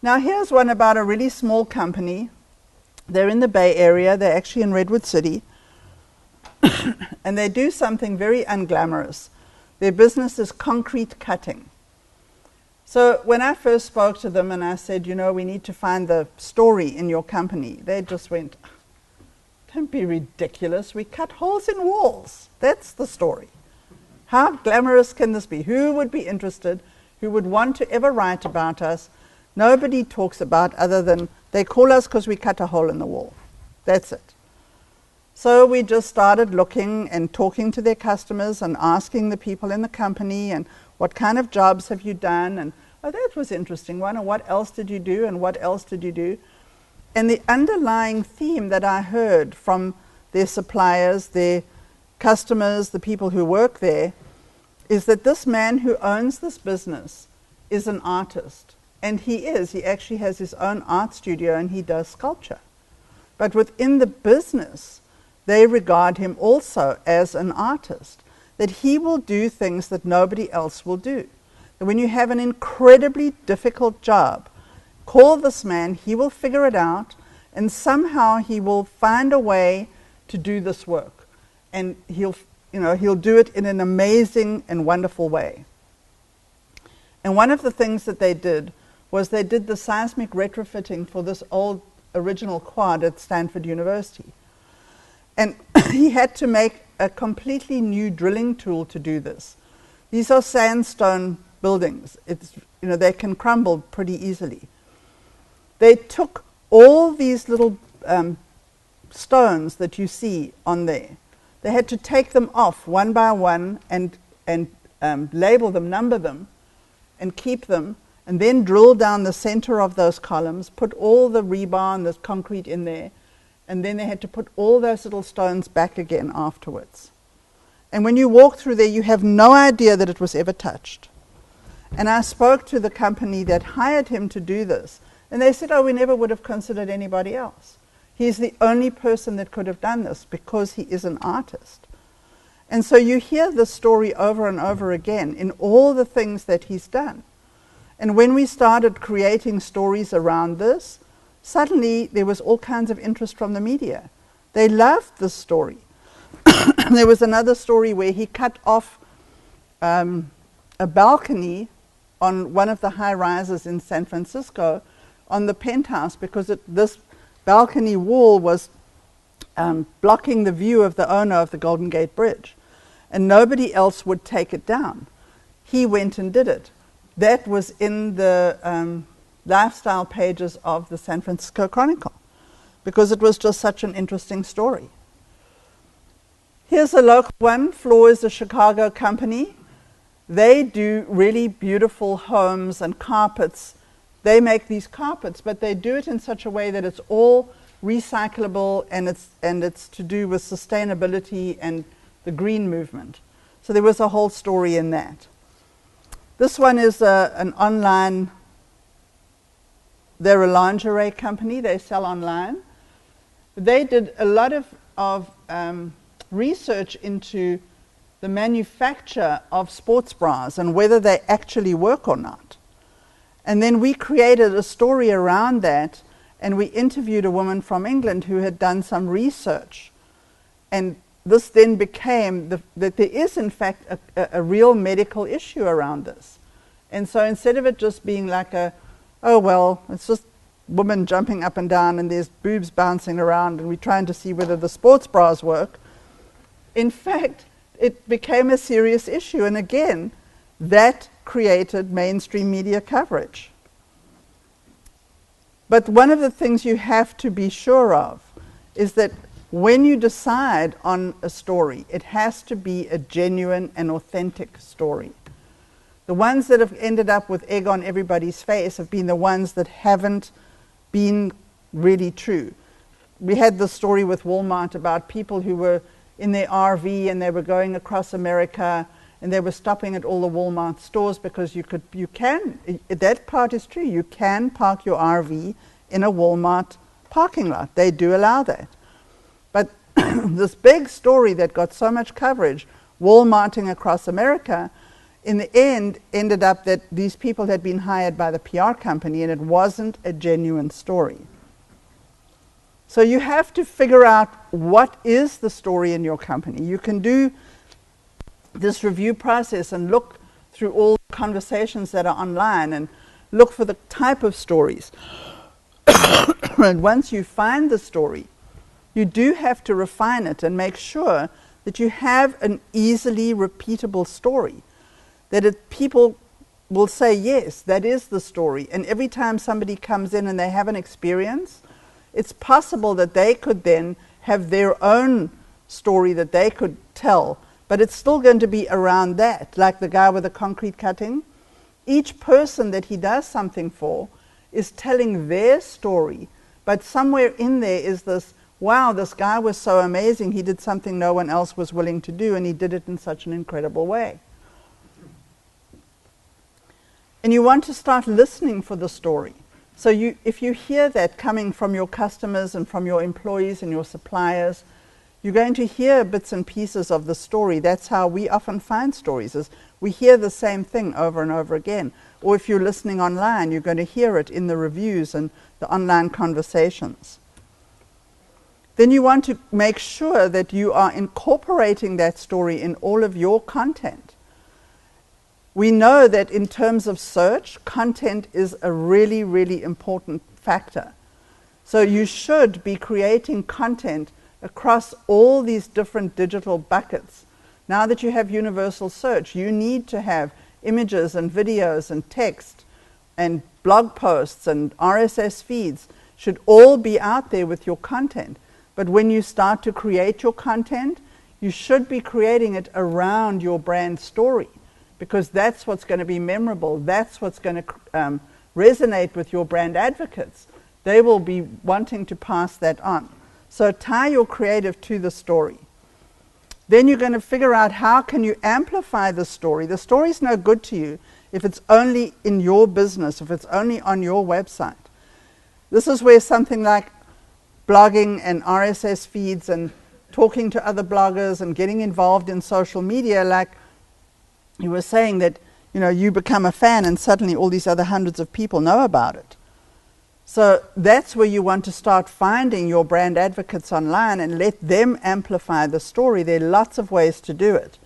Now here's one about a really small company. They're in the Bay Area. They're actually in Redwood City. And they do something very unglamorous. Their business is concrete cutting. So when I first spoke to them and I said, you know, we need to find the story in your company, they just went, don't be ridiculous. We cut holes in walls. That's the story. How glamorous can this be? Who would be interested? Who would want to ever write about us? Nobody talks about other than they call us because we cut a hole in the wall. That's it. So we just started looking and talking to their customers and asking the people in the company and what kind of jobs have you done? And oh, that was interesting one. And what else did you do? And what else did you do? And the underlying theme that I heard from their suppliers, their customers, the people who work there, is that this man who owns this business is an artist. And he is. He actually has his own art studio and he does sculpture. But within the business, they regard him also as an artist, that he will do things that nobody else will do. And when you have an incredibly difficult job, call this man, he will figure it out, and somehow he will find a way to do this work. And he'll do it in an amazing and wonderful way. And one of the things that they did was they did the seismic retrofitting for this old original quad at Stanford University. And he had to make a completely new drilling tool to do this. These are sandstone buildings. They can crumble pretty easily. They took all these little stones that you see on there. They had to take them off one by one and label them, number them, and keep them, and then drill down the center of those columns, put all the rebar and the concrete in there, and then they had to put all those little stones back again afterwards. And when you walk through there, you have no idea that it was ever touched. And I spoke to the company that hired him to do this, and they said, oh, we never would have considered anybody else. He's the only person that could have done this because he is an artist. And so you hear this story over and over again in all the things that he's done. And when we started creating stories around this, suddenly there was all kinds of interest from the media. They loved this story. There was another story where he cut off a balcony on one of the high rises in San Francisco on the penthouse because this balcony wall was blocking the view of the owner of the Golden Gate Bridge. And nobody else would take it down. He went and did it. That was in the lifestyle pages of the San Francisco Chronicle because it was just such an interesting story. Here's a local one. Floor is a Chicago company. They do really beautiful homes and carpets. They make these carpets, but they do it in such a way that it's all recyclable and it's to do with sustainability and the green movement. So there was a whole story in that. This one is an online. They're a lingerie company. They sell online. They did a lot of research into the manufacture of sports bras and whether they actually work or not. And then we created a story around that, and we interviewed a woman from England who had done some research. And this then became that there is, in fact, a real medical issue around this. And so instead of it just being like oh, well, it's just women jumping up and down and there's boobs bouncing around and we're trying to see whether the sports bras work, in fact, it became a serious issue. And again, that created mainstream media coverage. But one of the things you have to be sure of is that when you decide on a story, it has to be a genuine and authentic story. The ones that have ended up with egg on everybody's face have been the ones that haven't been really true. We had the story with Walmart about people who were in their RV and they were going across America and they were stopping at all the Walmart stores because that part is true. You can park your RV in a Walmart parking lot. They do allow that. But this big story that got so much coverage, Walmarting across America, in the end, ended up that these people had been hired by the PR company and it wasn't a genuine story. So you have to figure out what is the story in your company. You can do this review process and look through all the conversations that are online and look for the type of stories. And once you find the story, you do have to refine it and make sure that you have an easily repeatable story. That people will say, yes, that is the story. And every time somebody comes in and they have an experience, it's possible that they could then have their own story that they could tell, but it's still going to be around that, like the guy with the concrete cutting. Each person that he does something for is telling their story, but somewhere in there is this, wow, this guy was so amazing, he did something no one else was willing to do, and he did it in such an incredible way. And you want to start listening for the story. So if you hear that coming from your customers and from your employees and your suppliers, you're going to hear bits and pieces of the story. That's how we often find stories, is we hear the same thing over and over again. Or if you're listening online, you're going to hear it in the reviews and the online conversations. Then you want to make sure that you are incorporating that story in all of your content. We know that in terms of search, content is a really, really important factor. So you should be creating content across all these different digital buckets. Now that you have universal search, you need to have images and videos and text and blog posts and RSS feeds should all be out there with your content. But when you start to create your content, you should be creating it around your brand story, because that's what's going to be memorable. That's what's going to resonate with your brand advocates. They will be wanting to pass that on. So tie your creative to the story. Then you're going to figure out how can you amplify the story. The story is no good to you if it's only in your business, if it's only on your website. This is where something like blogging and RSS feeds and talking to other bloggers and getting involved in social media, like you were saying, that you become a fan and suddenly all these other hundreds of people know about it. So that's where you want to start finding your brand advocates online and let them amplify the story. There are lots of ways to do it.